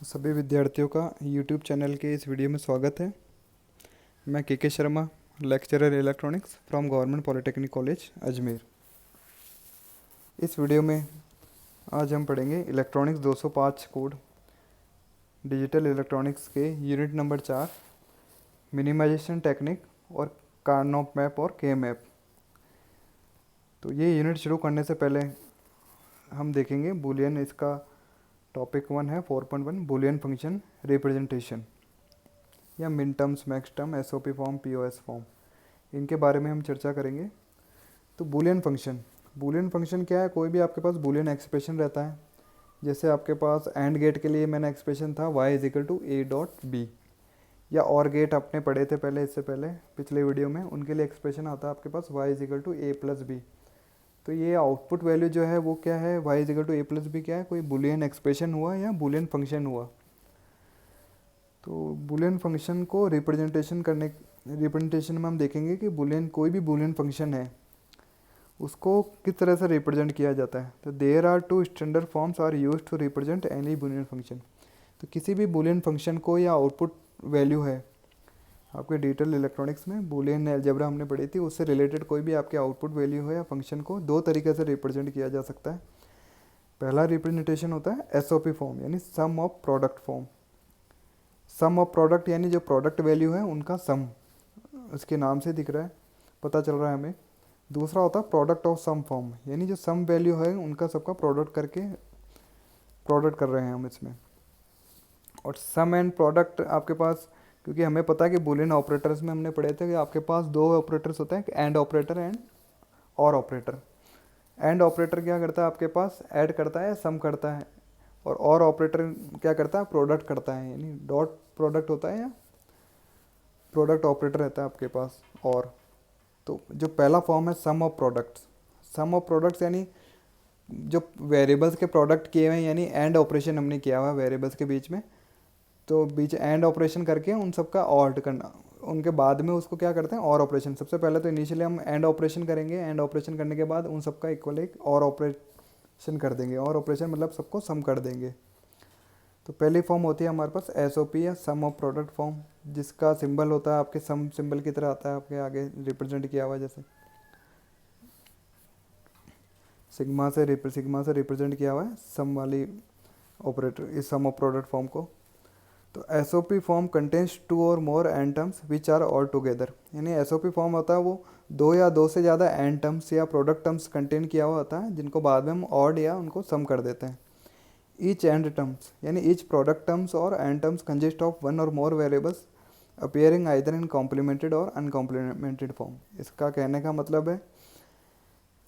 सभी विद्यार्थियों का YouTube चैनल के इस वीडियो में स्वागत है। मैं के Sharma, lecturer electronics from government polytechnic college Ajmer. इस वीडियो में आज हम पढ़ेंगे इलेक्ट्रॉनिक्स 205 कोड, डिजिटल इलेक्ट्रॉनिक्स के यूनिट नंबर 4, मिनिमाइजेशन टेक्निक और कार्नोप मैप और के मैप। तो ये यूनिट शुरू करने से पहले हम देखेंगे बूलियन। इसका टॉपिक 1 है 4.1 बूलियन फंक्शन रिप्रेजेंटेशन या मिन terms, max term, SOP form, POS form, इनके बारे में हम चर्चा करेंगे। तो बूलियन फंक्शन क्या है? कोई भी आपके पास बूलियन एक्सप्रेशन रहता है। जैसे आपके पास एंड गेट के लिए मैंने एक्सप्रेशन था y is equal to A dot B, या और गेट आपने पढ़े थे पहले, इससे पहले पिछले वीडियो में, उनके लिए एक्सप्रेशन आता है आपके पास y is equal to A plus B. तो ये आउटपुट वैल्यू जो है वो क्या है? y is equal to A plus B क्या है? कोई बूलियन एक्सप्रेशन हुआ या बूलियन फंक्शन हुआ। तो बूलियन फंक्शन को रिप्रेजेंटेशन में हम देखेंगे कि बूलियन, कोई भी बूलियन फंक्शन है उसको किस तरह से रिप्रेजेंट किया जाता है। तो there are two standard forms are used to represent any Boolean function. तो किसी भी बूलियन फंक्शन को, या आउटपुट वैल्यू है आपके डिजिटल इलेक्ट्रॉनिक्स में बूलियन अलजेब्रा हमने पढ़ी थी, उससे रिलेटेड कोई भी आपके आउटपुट वैल्यू है या फंक्शन को दो तरीके से रिप्रेजेंट किया जा सकता है। पहला रिप्रेजेंटेशन होता है एसओपी फॉर्म, यानी sum of product form. Sum of product यानी जो प्रोडक्ट वैल्यू है उनका सम, उसके नाम से दिख रहा है, पता चल रहा है हमें। दूसरा होता है प्रोडक्ट ऑफ सम फॉर्म, यानी जो सम वैल्यू है उनका सबका प्रोडक्ट करके प्रोडक्ट कर रहे हैं हम इसमें। और सम एंड प्रोडक्ट आपके पास, क्योंकि हमें पता है कि बूलियन ऑपरेटर्स में हमने पढ़े थे कि आपके पास दो ऑपरेटर्स होते हैं, एंड ऑपरेटर एंड और ऑपरेटर। एंड ऑपरेटर क्या करता है? आपके पास ऐड करता है, सम करता है। और ऑपरेटर क्या करता है? प्रोडक्ट करता है, यानी डॉट प्रोडक्ट होता है या प्रोडक्ट ऑपरेटर रहता है आपके पास। और तो जो पहला फॉर्म है sum of products. Sum of products यानी जो वेरिएबल्स के प्रोडक्ट किए हुए हैं, यानी एंड ऑपरेशन हमने किया हुआ है वेरिएबल्स के बीच में। तो बीच एंड ऑपरेशन करके उन सबका ऑर्ड करना, उनके बाद में उसको क्या करते हैं? और ऑपरेशन। सबसे पहले तो इनिशियली हम एंड ऑपरेशन करेंगे, एंड ऑपरेशन करने के बाद उन सबका इक्वल एक और ऑपरेशन कर देंगे। और ऑपरेशन मतलब सबको सम कर देंगे। तो पहली फॉर्म होती है हमारे पास एसओपी या सम ऑफ प्रोडक्ट फॉर्म, जिसका सिंबल होता है आपके सम सिंबल की तरह आता है, आपके आगे रिप्रेजेंट किया हुआ है, जैसे सिग्मा से रिप्रेजेंट किया हुआ है सम वाली ऑपरेटर, इस सम ऑफ प्रोडक्ट फॉर्म को। तो SOP form contains two or more and terms which are all together, यानी एसओपी फॉर्म होता है वो दो या दो से ज़्यादा एंड टर्म्स या प्रोडक्ट टर्म्स कंटेन किया हुआ होता है, जिनको बाद में हम ऑड या उनको सम कर देते हैं। ईच एंड टर्म्स यानी ईच प्रोडक्ट टर्म्स और and terms consist of one or more variables appearing either in complemented or uncomplemented form. इसका कहने का मतलब है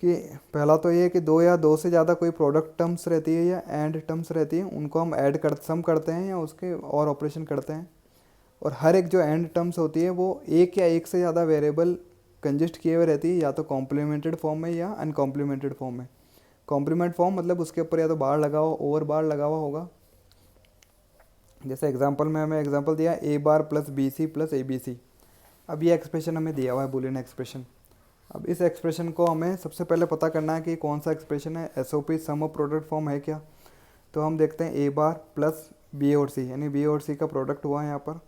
कि पहला तो ये है कि दो या दो से ज़्यादा कोई प्रोडक्ट टर्म्स रहती है या एंड टर्म्स रहती है, उनको हम सम करते हैं या उसके और ऑपरेशन करते हैं। और हर एक जो एंड टर्म्स होती है वो एक या एक से ज़्यादा वेरिएबल कंजिस्ट किए हुए रहती है, या तो कॉम्प्लीमेंटेड फॉर्म में या अनकॉम्प्लीमेंटेड फॉर्म में। कॉम्प्लीमेंट फॉर्म मतलब उसके ऊपर या तो बार लगा हुआ, ओवर बार लगा हुआ होगा। जैसे एग्जांपल में हमें एग्जांपल दिया A bar plus B C plus A B C. अब ये एक्सप्रेशन हमें दिया हुआ है बूलियन एक्सप्रेशन। अब इस एक्सप्रेशन को हमें सबसे पहले पता करना है कि कौन सा एक्सप्रेशन है, SOP sum of product form है क्या। तो हम देखते हैं ए बार प्लस बी और सी, यानी बी और सी का प्रोडक्ट हुआ है यहाँ पर।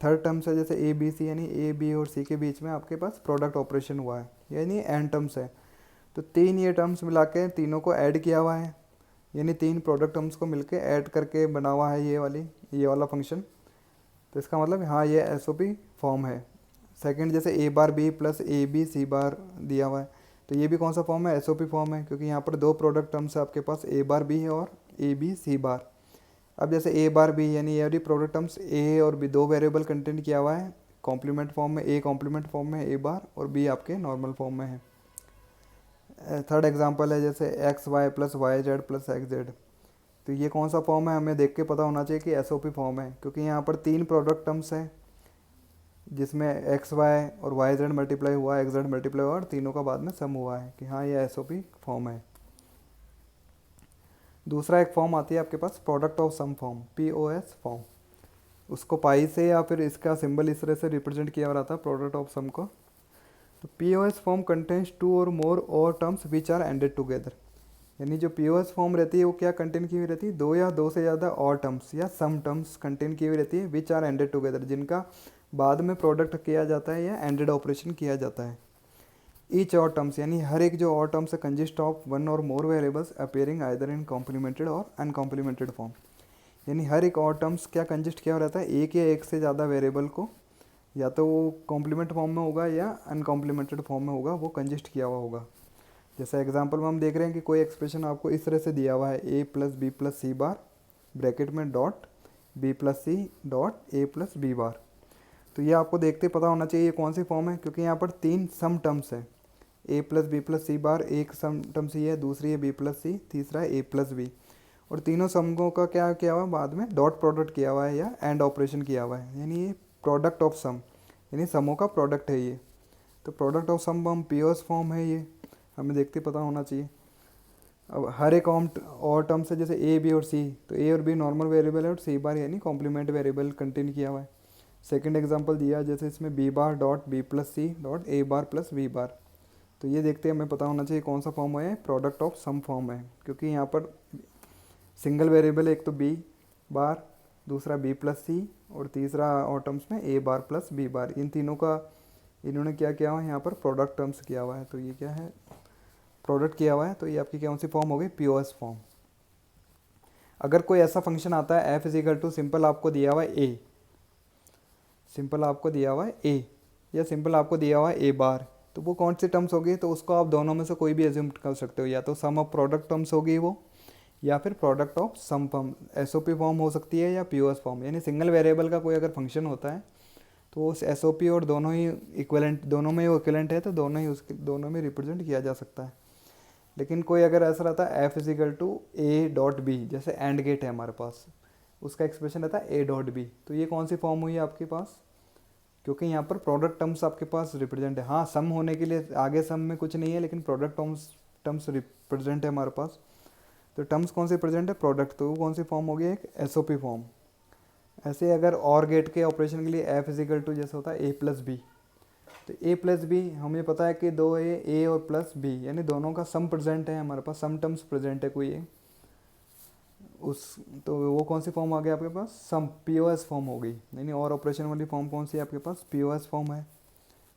थर्ड टर्म्स है जैसे ए बी सी, यानी ए बी और सी के बीच में आपके पास प्रोडक्ट ऑपरेशन हुआ है, यानी एंड टर्म्स है। तो तीन ये टर्म्स मिला के तीनों को ऐड किया हुआ है, यानी तीन प्रोडक्ट टर्म्स को मिलके ऐड करके बना हुआ है ये वाला फंक्शन। तो इसका मतलब हाँ ये एसओपी फॉर्म है। सेकंड जैसे A bar B plus A B C bar दिया हुआ है, तो ये भी कौन सा फॉर्म है? एसओपी फॉर्म है, क्योंकि यहाँ पर दो प्रोडक्ट टर्म्स है आपके पास, ए बार बी है और ए बी सी बार। अब जैसे ए बार बी यानी ये वाली प्रोडक्ट टर्म्स ए और बी दो वेरिएबल कंटेंट किया हुआ है कॉम्प्लीमेंट फॉर्म में, ए कॉम्प्लीमेंट फॉर्म में ए बार और बी आपके नॉर्मल फॉर्म में है। थर्ड एग्जांपल है जैसे X Y plus Y Z plus X Z. तो ये कौन सा फॉर्म है? हमें देख के पता होना चाहिए कि एसओपी फॉर्म है, क्योंकि यहाँ पर तीन प्रोडक्ट टर्म्स हैं जिसमें एक्स वाई और वाई जेड मल्टीप्लाई हुआ है, एक्स जेड मल्टीप्लाई हुआ और तीनों का बाद में सम हुआ है, कि हाँ ये एसओपी फॉर्म है। दूसरा एक फॉर्म आती है आपके पास product of sum form, POS form. उसको पाई से या फिर इसका सिंबल इस तरह से रिप्रेजेंट किया रहा था प्रोडक्ट ऑफ सम को। तो POS form contains two or more or terms which are ANDed together, यानी जो पीओएस फॉर्म रहती है वो क्या कंटेन की हुई रहती है, दो या दो से ज़्यादा और टर्म्स या सम टर्म्स कंटेन की हुई रहती है विच आर एंडेड टुगेदर, जिनका बाद में प्रोडक्ट किया जाता है या एंडेड ऑपरेशन किया जाता है। ईच और टर्म्स यानी हर एक जो और टर्म्स है consist of one or more variables appearing either in complemented or uncomplemented form. यानी हर एक और टर्म्स क्या कंजिस्ट किया रहता है, एक या एक से ज़्यादा वेरिएबल को या तो वो कॉम्प्लीमेंट फॉर्म में होगा या अनकॉम्प्लीमेंटेड फॉर्म में होगा, वो कंजिस्ट किया हुआ होगा। जैसे एग्जांपल में हम देख रहे हैं कि कोई एक्सप्रेशन आपको इस तरह से दिया हुआ है, A plus B plus C bar bracket में dot B plus C dot A plus B bar. तो ये आपको देखते पता होना चाहिए ये कौन सी फॉर्म है, क्योंकि यहाँ पर तीन सम टर्म्स है, A plus B plus C बार एक सम टर्म्स ही है, दूसरी है बी प्लस सी, तीसरा है ए प्लस बी, और तीनों समों का क्या किया हुआ है, बाद में डॉट प्रोडक्ट किया हुआ है या एंड ऑपरेशन किया हुआ है, यानी ये प्रोडक्ट ऑफ सम, यानी समों का प्रोडक्ट है ये। तो प्रोडक्ट ऑफ सम हम पीओएस फॉर्म है, ये हमें देखते पता होना चाहिए। अब हर एक और टर्म से जैसे ए बी और सी, तो ए और बी नॉर्मल वेरिएबल है और सी बार यानी कॉम्प्लीमेंट वेरिएबल कंटेन किया हुआ है। सेकंड एग्जांपल दिया जैसे इसमें B bar dot B plus C dot A bar plus B bar, तो ये देखते हमें पता होना चाहिए कौन सा फॉर्म है, प्रोडक्ट ऑफ सम फॉर्म है, क्योंकि यहाँ पर सिंगल वेरिएबल एक तो बी बार, दूसरा बी प्लस सी और तीसरा और टर्म्स में ए बार प्लस बी बार, इन तीनों का इन्होंने क्या किया हुआ है यहाँ पर प्रोडक्ट टर्म्स किया हुआ है। तो ये क्या है, प्रोडक्ट किया हुआ है, तो ये आपकी कौन सी फॉर्म हो गई, पीओएस फॉर्म। अगर कोई ऐसा फंक्शन आता है एफ इजिकल टू सिंपल आपको दिया हुआ है ए, सिंपल आपको दिया हुआ है ए या सिंपल आपको दिया हुआ है ए बार, तो वो कौन सी टर्म्स होगी, तो उसको आप दोनों में से कोई भी एज्यूम कर सकते हो, या तो सम ऑफ प्रोडक्ट टर्म्स होगी वो, या फिर product of sum form SOP form हो सकती है या पीओएस फॉर्म। यानी सिंगल वेरिएबल का कोई अगर फंक्शन होता है तो उस एसओपी और दोनों ही इक्विवेलेंट, दोनों में इक्विवेलेंट है तो दोनों ही उसके दोनों में रिप्रेजेंट किया जा सकता है। लेकिन कोई अगर ऐसा रहता है F is equal to A dot B, जैसे एंड गेट है हमारे पास, उसका एक्सप्रेशन रहता है ए डॉट बी, तो ये कौन सी फॉर्म हुई आपके पास, क्योंकि यहाँ पर प्रोडक्ट टर्म्स आपके पास रिप्रेजेंट है। हाँ सम होने के लिए आगे सम में कुछ नहीं है, लेकिन प्रोडक्ट टर्म्स रिप्रेजेंट है हमारे पास, तो टर्म्स कौन सी प्रेजेंट है, प्रोडक्ट, तो वो कौन सी फॉर्म होगी, एक एसओपी फॉर्म। ऐसे अगर और गेट के ऑपरेशन के लिए एफ इजिकल टू जैसे होता है ए प्लस बी, तो ए प्लस बी हमें पता है कि दो ए और प्लस बी, यानी दोनों का सम प्रेजेंट है हमारे पास, सम टर्म्स प्रेजेंट है कोई उस, तो वो कौन सी फॉर्म आ गई आपके पास, सम पीओएस फॉर्म हो गई। यानी और ऑपरेशन वाली फॉर्म कौन सी है आपके पास, पीओएस फॉर्म है,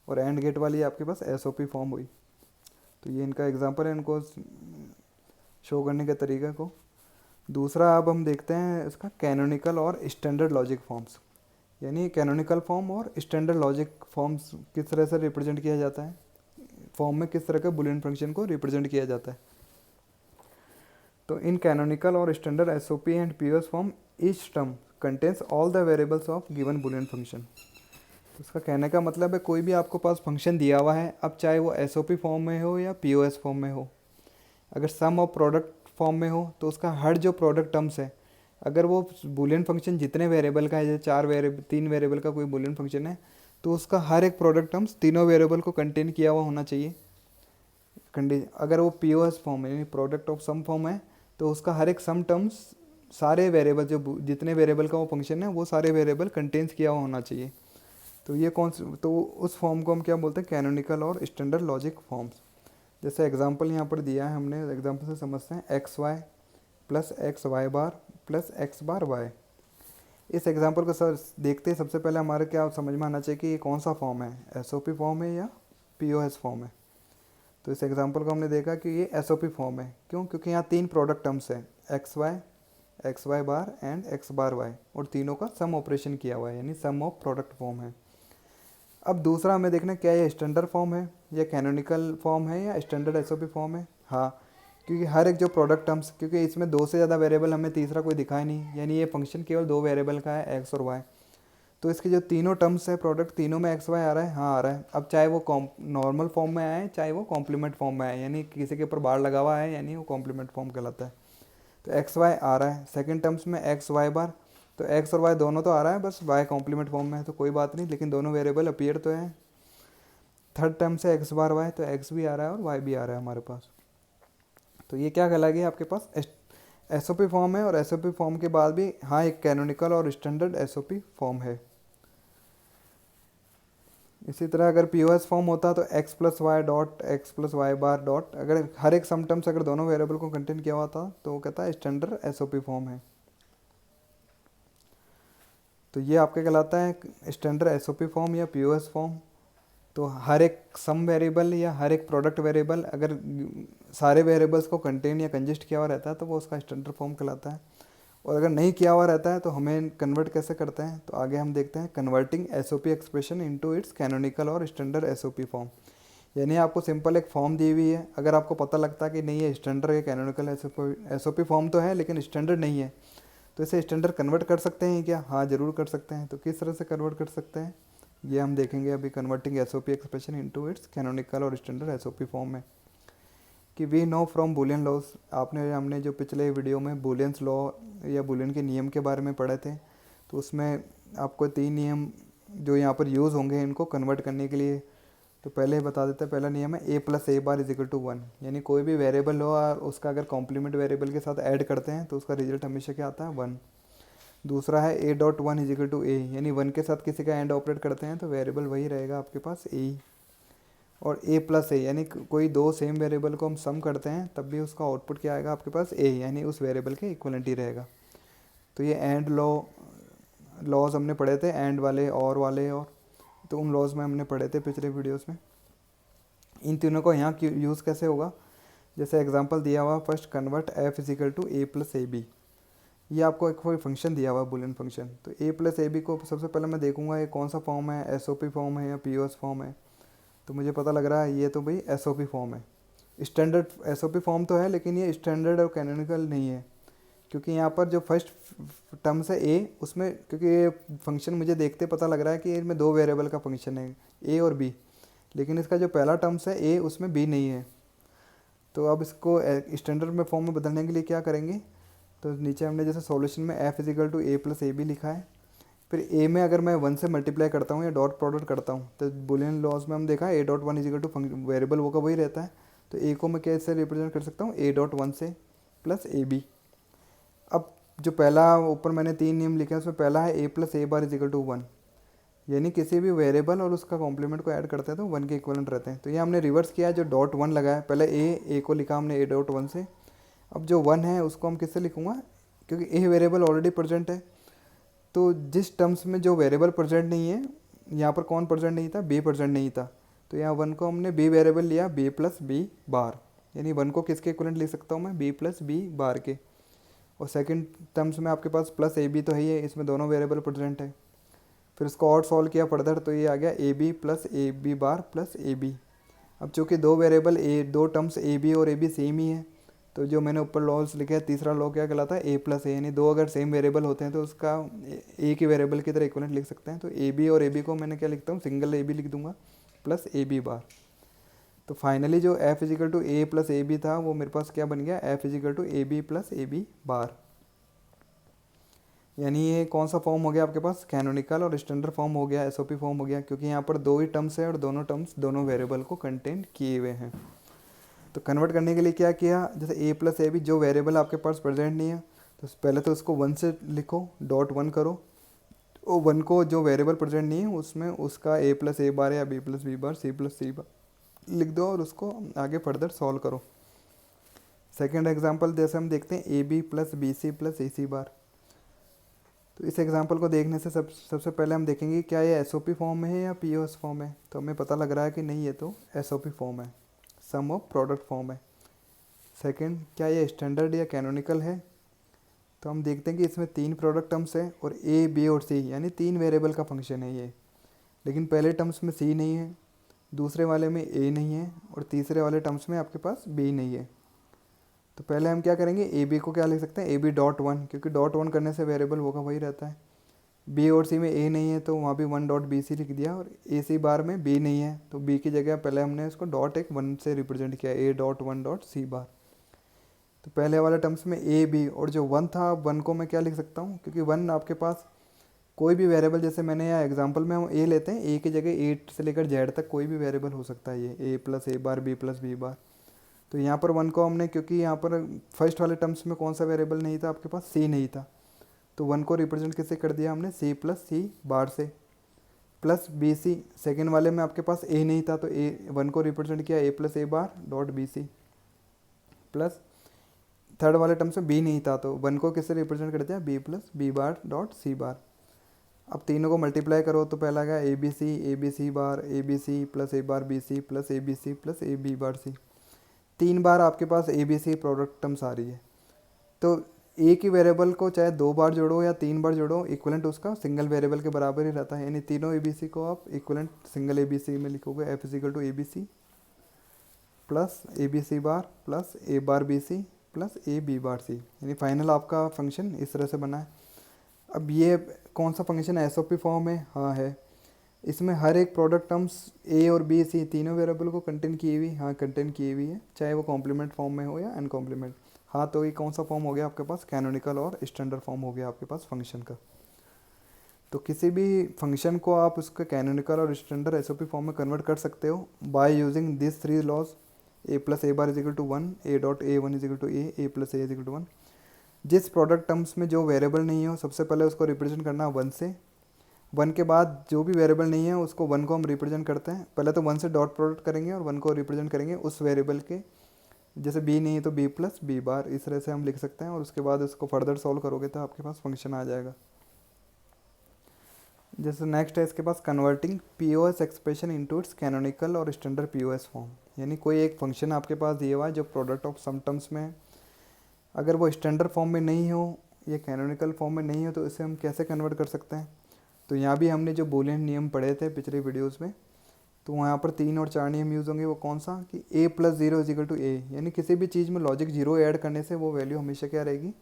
और एंड गेट वाली आपके पास एसओपी फॉर्म हुई। तो ये इनका एग्जांपल है, इनको शो करने के तरीके को। दूसरा अब हम देखते हैं इसका कैनोनिकल और स्टैंडर्ड लॉजिक फॉर्म्स, यानी कैनोनिकल फॉर्म और स्टैंडर्ड लॉजिक फॉर्म्स किस तरह से रिप्रेजेंट किया जाता है, फॉर्म में किस तरह के बुलियन फंक्शन को रिप्रेजेंट किया जाता है। तो इन कैनोनिकल और standard SOP and POS form each term contains all the variables of given Boolean function. तो इसका कहने का मतलब है कोई भी आपको पास फंक्शन दिया हुआ है, अब चाहे वो एसओपी फॉर्म में हो या पीओएस फॉर्म में हो, अगर सम ऑफ प्रोडक्ट फॉर्म में हो तो उसका हर जो प्रोडक्ट टर्म्स है, अगर वो बुलियन फंक्शन जितने वेरिएबल का है, जैसे तीन वेरिएबल का कोई बुलियन फंक्शन है, तो उसका हर एक प्रोडक्ट टर्म्स तीनों वेरिएबल को कंटेन किया हुआ होना चाहिए। अगर वो पीओएस फॉर्म है यानी प्रोडक्ट ऑफ सम फॉर्म है, तो उसका हर एक सम टर्म्स सारे वेरिएबल जो जितने वेरिएबल का वो फंक्शन है वो सारे वेरिएबल कंटेन्स किया हुआ होना चाहिए। तो ये तो उस फॉर्म को हम क्या बोलते हैं, कैनोनिकल और स्टैंडर्ड लॉजिक फॉर्म्स। जैसे एग्जांपल यहाँ पर दिया है हमने, एग्जांपल से समझते हैं, X Y plus X Y bar plus X bar Y. इस एग्जांपल को सर देखते हैं, सबसे पहले हमारे क्या समझ में आना चाहिए कि ये कौन सा फॉर्म है, एसओपी फॉर्म है या पीओएस फॉर्म है। तो इस एग्जांपल को हमने देखा कि ये एसओपी फॉर्म है, क्यों, क्योंकि यहाँ तीन प्रोडक्ट टर्म्स हैं, X Y bar and X bar Y, और तीनों का सम ऑपरेशन किया हुआ है, यानी सम ऑफ प्रोडक्ट फॉर्म है। अब दूसरा हमें देखना क्या ये स्टैंडर्ड फॉर्म है या कैनोनिकल फॉर्म है या स्टैंडर्ड एसओपी फॉर्म है। हाँ, क्योंकि हर एक जो प्रोडक्ट टर्म्स, क्योंकि इसमें दो से ज़्यादा वेरिएबल हमें तीसरा कोई दिखाई नहीं, यानी ये फंक्शन केवल दो वेरिएबल का है, एक्स और वाई, तो इसके जो तीनों टर्म्स है प्रोडक्ट, तीनों में एक्स वाई आ रहा है, हाँ आ रहा है। अब चाहे वो नॉर्मल फॉर्म में आए चाहे वो कॉम्प्लीमेंट फॉर्म में आए, यानी किसी के ऊपर बार लगा हुआ है, यानी वो कॉम्प्लीमेंट फॉर्म कहलाता है। तो एक्स वाई आ रहा है, सेकेंड टर्म्स में एक्स वाई बार, तो एक्स और वाई दोनों तो आ रहा है, बस वाई कॉम्प्लीमेंट फॉर्म में है तो कोई बात नहीं, लेकिन दोनों वेरिएबल अपीयर तो है। थर्ड टर्म से एक्स बार वाई, तो एक्स भी आ रहा है और वाई भी आ रहा है हमारे पास। तो ये क्या कहलाएगी आपके पास, एसओपी फॉर्म है, और एसओपी फॉर्म के बाद भी हाँ एक कैनोनिकल और स्टैंडर्ड एसओपी फॉर्म है। इसी तरह अगर पीओएस फॉर्म होता तो X plus Y dot X plus Y bar dot, अगर हर एक सम टर्म्स अगर दोनों वेरिएबल को कंटेन किया हुआ था तो वो कहता है स्टैंडर्ड एसओपी फॉर्म है। तो ये आपके कहलाता है स्टैंडर्ड एसओपी फॉर्म या पीओएस फॉर्म। तो हर एक सम वेरिएबल या हर एक प्रोडक्ट वेरिएबल अगर सारे वेरिएबल्स को कंटेन या कंजिस्ट किया हुआ रहता है तो वो उसका स्टैंडर्ड फॉर्म कहलाता है। और अगर नहीं किया हुआ रहता है तो हमें कन्वर्ट कैसे करते हैं, तो आगे हम देखते हैं converting SOP expression into its canonical और स्टैंडर्ड एसओपी फॉर्म। यानी आपको सिंपल एक फॉर्म दी हुई है, अगर आपको पता लगता है कि नहीं ये स्टैंडर्ड या कैनोनिकल एसओपी फॉर्म तो है लेकिन स्टैंडर्ड नहीं है, तो इसे स्टैंडर्ड कन्वर्ट कर सकते हैं क्या? हाँ ज़रूर कर सकते हैं। तो किस तरह से कन्वर्ट कर सकते हैं ये हम देखेंगे अभी, converting SOP expression into its canonical और स्टैंडर्ड एसओपी फॉर्म में। कि we know from Boolean laws, हमने जो पिछले वीडियो में बूलियंस लॉ या बूलियन के नियम के बारे में पढ़े थे, तो उसमें आपको 3 नियम जो यहाँ पर यूज़ होंगे इनको कन्वर्ट करने के लिए। तो पहले बता देते हैं, पहला नियम है A plus A bar is equal to 1, यानी कोई भी वेरिएबल हो और उसका अगर कॉम्प्लीमेंट वेरिएबल के साथ ऐड करते हैं तो उसका रिजल्ट हमेशा क्या आता है 1। दूसरा है A dot 1 is equal to A, यानी 1 के साथ किसी का एंड ऑपरेट करते हैं तो वेरिएबल वही रहेगा आपके पास ए। और ए प्लस ए, यानी कोई दो सेम वेरिएबल को हम सम करते हैं तब भी उसका आउटपुट क्या आएगा आपके पास ए, यानी उस वेरिएबल के इक्वलेंट ही रहेगा। तो ये एंड लॉज हमने पढ़े थे, एंड वाले और वाले, और तो उन लॉज में हमने पढ़े थे पिछले वीडियोस में। इन तीनों को यहाँ यूज़ कैसे होगा, जैसे एग्जांपल दिया हुआ first convert F is equal to A plus A B. ये आपको एक कोई फंक्शन दिया हुआ बूलियन फंक्शन, तो ए प्लस ए बी को सबसे पहले मैं देखूंगा ये कौन सा फॉर्म है, एसओपी फॉर्म है या पीओएस फॉर्म है। तो मुझे पता लग रहा है ये तो भाई एसओपी फॉर्म है, स्टैंडर्ड एसओपी फॉर्म तो है लेकिन ये स्टैंडर्ड और कैनोनिकल नहीं है, क्योंकि यहाँ पर जो फर्स्ट टर्म्स है ए, उसमें क्योंकि ये फंक्शन मुझे देखते पता लग रहा है कि इसमें दो वेरिएबल का फंक्शन है ए और बी, लेकिन इसका जो पहला टर्म्स है ए उसमें बी नहीं है। तो अब इसको स्टैंडर्ड में फॉर्म में बदलने के लिए क्या करेंगे, तो नीचे हमने जैसे सॉल्यूशन में F is equal to A plus A B लिखा है, फिर ए में अगर मैं 1 से मल्टीप्लाई करता हूँ या डॉट प्रोडक्ट करता हूँ तो बूलियन लॉज में हम देखा A dot 1 is equal to variable वो का वही रहता है। तो ए को मैं कैसे रिप्रेजेंट कर सकता हूँ, ए डॉट 1 से प्लस ए बी। अब जो पहला ऊपर मैंने 3 नियम लिखे हैं उसमें पहला है A plus A bar is equal to 1, यानी किसी भी वेरिएबल और उसका कॉम्प्लीमेंट को ऐड करते हैं तो 1 के इक्वलेंट रहते हैं। तो ये हमने रिवर्स किया है, जो डॉट 1 लगा है पहले ए को लिखा हमने ए डॉट 1 से, अब जो 1 है उसको हम किससे लिखूँगा, क्योंकि ए वेरिएबल ऑलरेडी प्रेजेंट है, तो जिस टर्म्स में जो वेरिएबल प्रेजेंट नहीं है, यहाँ पर कौन प्रेजेंट नहीं था, बी प्रेजेंट नहीं था, तो यहाँ 1 को हमने बी वेरिएबल लिया बी प्लस बी बार, यानी 1 को किसके इक्वलेंट लिख सकता हूँ मैं, बी प्लस बी बार के। और सेकंड टर्म्स में आपके पास प्लस ए बी तो है ही है, इसमें दोनों वेरिएबल प्रेजेंट है। फिर इसको और सॉल्व किया फर्दर तो ये आ गया A B plus A B bar plus A B. अब चूँकि दो वेरिएबल दो टर्म्स ए बी और ए बी सेम ही है, तो जो मैंने ऊपर लॉज लिखा है तीसरा लॉ क्या कहलाता है, ए प्लस ए, यानी दो अगर सेम वेरिएबल होते हैं तो उसका ए की वेरिएबल की तरह इक्वलेंट लिख सकते हैं। तो ए बी और ए बी को मैंने क्या लिखता हूँ, सिंगल ए बी लिख दूंगा प्लस ए बी बार। तो फाइनली जो F is equal to A plus A B था वो मेरे पास क्या बन गया, F is equal to A B plus A B bar. यानी ये कौन सा फॉर्म हो गया आपके पास, कैनोनिकल और स्टैंडर्ड फॉर्म हो गया, एसओपी फॉर्म हो गया, क्योंकि यहाँ पर दो ही टर्म्स है और दोनों टर्म्स दोनों वेरिएबल को कंटेन किए हुए हैं। तो कन्वर्ट करने के लिए क्या किया, जैसे ए प्लस ए बी जो वेरिएबल आपके पास प्रेजेंट नहीं है तो पहले तो उसको 1 से लिखो, डॉट 1 करो, और 1 को जो वेरिएबल प्रेजेंट नहीं है उसमें उसका ए प्लस ए बार या B plus B bar C plus C bar लिख दो और उसको आगे फर्दर सॉल्व करो। सेकेंड एग्जाम्पल जैसे हम देखते हैं A B plus B C plus A C bar. तो इस एग्जांपल को देखने से सबसे पहले हम देखेंगे क्या ये एसओपी फॉर्म में है या पीओएस फॉर्म है। तो हमें पता लग रहा है कि नहीं, ये तो एसओपी फॉर्म है, सम ऑफ प्रोडक्ट फॉर्म है। सेकंड, क्या ये स्टैंडर्ड या कैनोनिकल है। तो हम देखते हैं कि इसमें 3 प्रोडक्ट टर्म्स है और ए बी और सी यानी 3 वेरिएबल का फंक्शन है ये, लेकिन पहले टर्म्स में सी नहीं है, दूसरे वाले में ए नहीं है और तीसरे वाले टर्म्स में आपके पास बी नहीं है। तो पहले हम क्या करेंगे, ए बी को क्या लिख सकते हैं, ए बी डॉट 1, क्योंकि डॉट 1 करने से वेरिएबल होगा वही रहता है। बी और सी में ए नहीं है तो वहाँ भी 1 डॉट बी सी लिख दिया, और ए सी बार में बी नहीं है तो बी की जगह पहले हमने इसको डॉट 1 से रिप्रेजेंट किया, ए डॉट 1 डॉट सी बार। तो पहले वाले टर्म्स में ए बी और जो 1 था, 1 को मैं क्या लिख सकता हूँ, क्योंकि 1 आपके पास कोई भी वेरिएबल, जैसे मैंने यहाँ एग्जांपल में हम ए लेते हैं, ए की जगह 8 से लेकर जेड तक कोई भी वेरिएबल हो सकता है, ये ए plus A bar B plus B bar. तो यहाँ पर 1 को हमने, क्योंकि यहाँ पर फर्स्ट वाले टर्म्स में कौन सा वेरिएबल नहीं था आपके पास, सी नहीं था, तो 1 को रिप्रेजेंट किससे कर दिया हमने, सी प्लस सी बार से। प्लस बी सी, सेकेंड वाले में आपके पास ए नहीं था तो ए 1 को रिप्रेजेंट किया A plus A bar dot B C, plus third वाले टर्म्स में बी नहीं था तो 1 को किससे रिप्रेजेंट कर दिया B plus B bar dot C bar. अब तीनों को मल्टीप्लाई करो तो पहला गया A B C bar A B C plus A bar B C plus A B C plus A B bar C, 3 बार आपके पास A B C product terms आ रही है। तो एक ही वेरिएबल को चाहे 2 बार जोड़ो या 3 बार जोड़ो, इक्वलेंट उसका सिंगल वेरिएबल के बराबर ही रहता है, यानी तीनों ए बी सी को आप equivalent single A B C में लिखोगे, F is equal to A B C plus A B C bar plus A bar B C plus A B bar C, यानी फाइनल आपका फंक्शन इस तरह से बना है। अब ये कौन सा फंक्शन है, एस ओ पी फॉर्म है, हाँ है। इसमें हर एक प्रोडक्ट टर्म्स ए और बी सी तीनों वेरिएबल को कंटेन की हुई, हाँ कंटेन की हुई है, चाहे वो कॉम्प्लीमेंट फॉर्म में हो या अनकॉम्प्लीमेंट। हाँ तो ये कौन सा फॉर्म हो गया आपके पास, कैनोनिकल और स्टैंडर्ड फॉर्म हो गया आपके पास फंक्शन का। तो किसी भी फंक्शन को आप उसका कैनोनिकल और standard S O P form में कन्वर्ट कर सकते हो by using this 3 laws, A plus A bar is equal to 1, A dot A one is equal to A plus A is equal to 1। जिस product terms में जो variable नहीं हो सबसे पहले उसको रिप्रेजेंट करना 1 से, 1 के बाद जो भी वेरिएबल नहीं है उसको 1 को हम रिप्रेजेंट करते हैं, पहले तो 1 से डॉट प्रोडक्ट करेंगे और 1 को रिप्रेजेंट करेंगे उस वेरिएबल के, जैसे बी नहीं है तो बी प्लस बी बार, इस तरह से हम लिख सकते हैं। और उसके बाद उसको फर्दर सॉल्व करोगे तो आपके पास फंक्शन आ जाएगा। जैसे नेक्स्ट है इसके पास converting P O S expression into its canonical और standard P O S form, यानी कोई एक फंक्शन आपके पास दिया हुआ है जो प्रोडक्ट ऑफ सम टर्म्स में है, अगर वो स्टैंडर्ड फॉर्म में नहीं हो या कैनोनिकल फॉर्म में नहीं हो तो इसे हम कैसे कन्वर्ट कर सकते हैं। तो यहाँ भी हमने जो बूलियन नियम पढ़े थे पिछले वीडियोज़ में, तो वहाँ पर 3 और 4 नियम यूज़ होंगे। वो कौन सा कि A plus zero is equal to A, यानी किसी भी चीज़ में लॉजिक जीरो ऐड करने से वो वैल्यू हमेशा क्या रहेगी,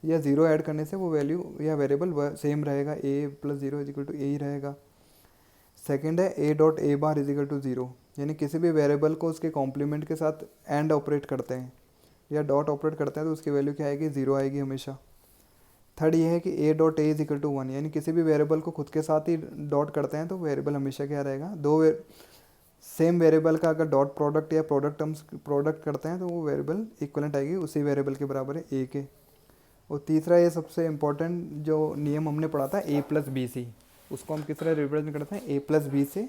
या ज़ीरो ऐड करने से वो वैल्यू या वेरिएबल सेम रहेगा, A plus zero is equal to A ही रहेगा। सेकेंड है A dot A bar is equal to zero, यानी किसी भी वेरिएबल को उसके कॉम्प्लीमेंट के साथ एंड ऑपरेट करते हैं या डॉट ऑपरेट करते हैं तो उसकी वैल्यू क्या आएगी, ज़ीरो आएगी हमेशा। थर्ड ये है कि A dot A is equal to 1, यानी किसी भी वेरिएबल को खुद के साथ ही डॉट करते हैं तो वेरिएबल हमेशा क्या रहेगा, सेम वेरिएबल का अगर डॉट प्रोडक्ट या प्रोडक्ट टर्म्स प्रोडक्ट करते हैं तो वो वेरिएबल इक्वलेंट आएगी उसी वेरिएबल के बराबर है ए के। और तीसरा ये सबसे इम्पोर्टेंट जो नियम हमने पढ़ा था ए प्लस बी सी, उसको हम किस तरह रिप्रेजेंट करते हैं, ए प्लस बी से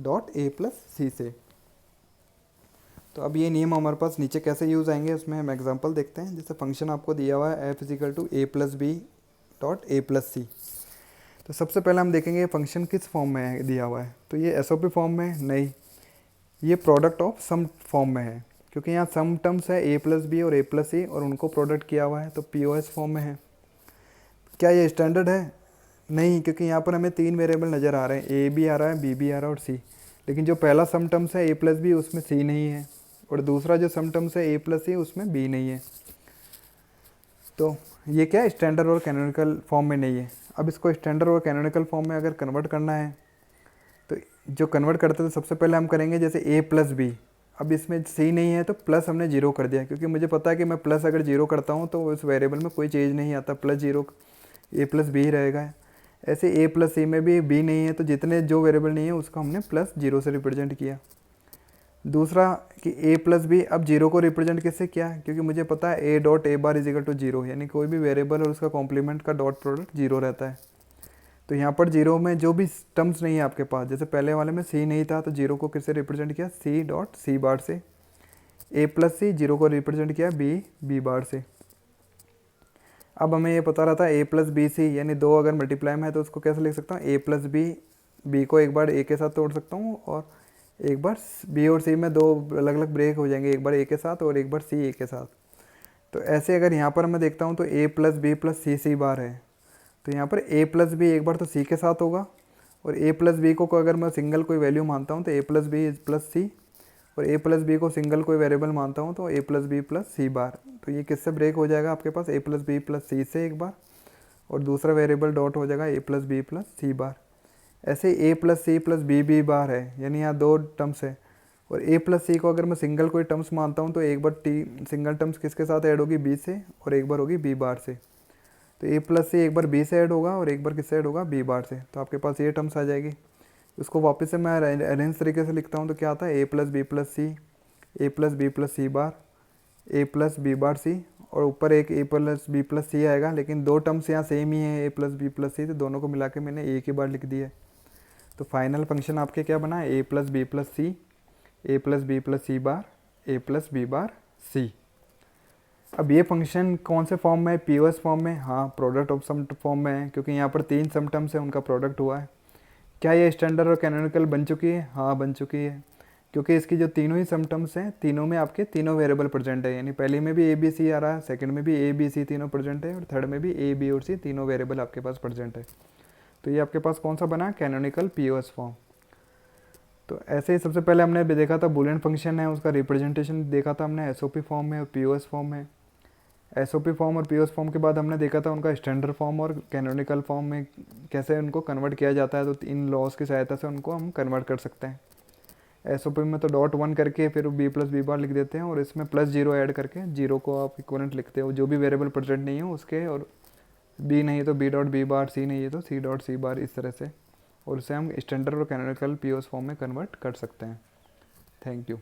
डॉट ए प्लस सी से। तो अब ये नियम हमारे पास नीचे कैसे यूज़ आएंगे उसमें हम एग्जांपल देखते हैं। जैसे फंक्शन आपको दिया हुआ है F is equal to A plus B dot A plus C, तो सबसे पहले हम देखेंगे ये फंक्शन किस फॉर्म में दिया हुआ है। तो ये एस ओ पी फॉर्म में है? नहीं, ये प्रोडक्ट ऑफ सम फॉर्म में है, क्योंकि यहाँ सम टर्म्स है ए प्लस बी और ए प्लस सी और उनको प्रोडक्ट किया हुआ है तो पी ओ एस फॉर्म में है। क्या ये स्टैंडर्ड है? नहीं, क्योंकि यहाँ पर हमें 3 वेरिएबल नज़र आ रहे हैं, ए भी आ रहा है बी भी आ रहा है और सी, लेकिन जो पहला सम टर्म्स है ए प्लस बी उसमें सी नहीं है और दूसरा जो सम टर्म्स है ए प्लस सी उसमें बी नहीं है। तो ये क्या है, स्टैंडर्ड और कैनोनिकल फॉर्म में नहीं है। अब इसको स्टैंडर्ड और कैनोनिकल फॉर्म में अगर कन्वर्ट करना है तो जो कन्वर्ट करते हैं तो सबसे पहले हम करेंगे जैसे ए प्लस बी, अब इसमें सी नहीं है तो प्लस हमने जीरो कर दिया, क्योंकि मुझे पता है कि मैं प्लस अगर जीरो करता हूँ तो उस वेरिएबल में कोई चेंज नहीं आता, प्लस जीरो ए प्लस बी ही रहेगा। ऐसे ए प्लस सी में भी बी नहीं है तो जितने जो वेरिएबल नहीं है उसको हमने प्लस जीरो से रिप्रेजेंट किया। दूसरा कि ए प्लस बी, अब जीरो को रिप्रेजेंट किससे किया, क्योंकि मुझे पता है A dot A bar is equal to zero, यानी कोई भी वेरिएबल और उसका कॉम्प्लीमेंट का डॉट प्रोडक्ट जीरो रहता है। तो यहाँ पर जीरो में जो भी टर्म्स नहीं है आपके पास, जैसे पहले वाले में सी नहीं था तो जीरो को किससे रिप्रेजेंट किया, सी डॉट सी बार से। ए प्लस सी, जीरो को रिप्रेजेंट किया बी बार से। अब हमें ये पता रहता है ए प्लस बी सी, यानी दो अगर मल्टीप्लाई में है तो उसको कैसे लिख सकता हूँ, ए प्लस बी को एक बार ए के साथ तोड़ सकता हूँ और एक बार बी और सी में दो अलग अलग ब्रेक हो जाएंगे, एक बार ए के साथ और एक बार सी ए के साथ। तो ऐसे अगर यहाँ पर मैं देखता हूँ तो A plus B plus C बार है, तो यहाँ पर ए प्लस बी एक बार तो सी के साथ होगा और ए प्लस बी को अगर मैं सिंगल कोई वैल्यू मानता हूँ तो A plus B plus C, और ए प्लस बी को सिंगल कोई वेरिएबल मानता हूँ तो A plus B plus C bar. तो ये किससे ब्रेक हो जाएगा आपके पास, A plus B plus C से एक बार और दूसरा वेरिएबल डॉट हो जाएगा A plus B plus C bar. ऐसे A plus C plus B bar है, यानी यहाँ दो टर्म्स है और ए प्लस सी को अगर मैं सिंगल कोई टर्म्स मानता हूँ तो एक बार सिंगल टर्म्स किसके साथ ऐड होगी, बी से, और एक बार होगी बी बार से। तो ए प्लस सी एक बार बी से ऐड होगा और एक बार किससे ऐड होगा, बी बार से। तो आपके पास ये टर्म्स आ जाएगी। उसको वापस से मैं अरेंज तरीके से लिखता हूँ तो क्या आता है, A plus B plus C, A plus B plus C bar, A plus B bar सी, और ऊपर एक ए प्लस बी प्लस सी आएगा, लेकिन दो टर्म्स यहाँ सेम ही है A plus B plus C, तो दोनों को मिला के मैंने ए की बार लिख दी है। तो फाइनल फंक्शन आपके क्या बना, ए प्लस बी प्लस सी, ए plus B plus C bar, ए प्लस बी बार सी। अब ये फंक्शन कौन से फॉर्म में है, पीओएस फॉर्म में, हाँ प्रोडक्ट ऑफ सम फॉर्म में है, क्योंकि यहाँ पर 3 सम टर्म्स है, उनका प्रोडक्ट हुआ है। क्या ये स्टैंडर्ड और कैनोनिकल बन चुकी है, हाँ बन चुकी है, क्योंकि इसकी जो तीनों ही सम टर्म्स हैं, तीनों में आपके तीनों वेरिएबल प्रेजेंट है, यानी पहले में भी ए बी सी आ रहा है, सेकंड में भी ए बी सी तीनों प्रेजेंट है, और थर्ड में भी ए बी और सी तीनों वेरिएबल आपके पास प्रेजेंट है। तो ये आपके पास कौन सा बना, कैनोनिकल पीओएस फॉर्म। तो ऐसे ही सबसे पहले हमने भी देखा था बूलियन फंक्शन है, उसका रिप्रेजेंटेशन देखा था हमने एसओपी फॉर्म में और पीओएस फॉर्म में। एसओपी फॉर्म और पीओएस फॉर्म के बाद हमने देखा था उनका स्टैंडर्ड फॉर्म और कैनोनिकल फॉर्म में कैसे उनको कन्वर्ट किया जाता है। तो इन लॉज की सहायता से उनको हम कन्वर्ट कर सकते हैं। एसओपी में तो डॉट 1 करके फिर बी प्लस बी बार लिख देते हैं, और इसमें प्लस 0 ऐड करके 0 को आप इक्वलेंट लिखते हो, जो भी वेरिएबल प्रेजेंट नहीं हो उसके, और बी नहीं तो बी डॉट बी बार, सी नहीं है तो सी डॉट सी बार, इस तरह से, और इसे हम स्टैंडर्ड और कैनोनिकल पीओएस फॉर्म में कन्वर्ट कर सकते हैं। Thank you.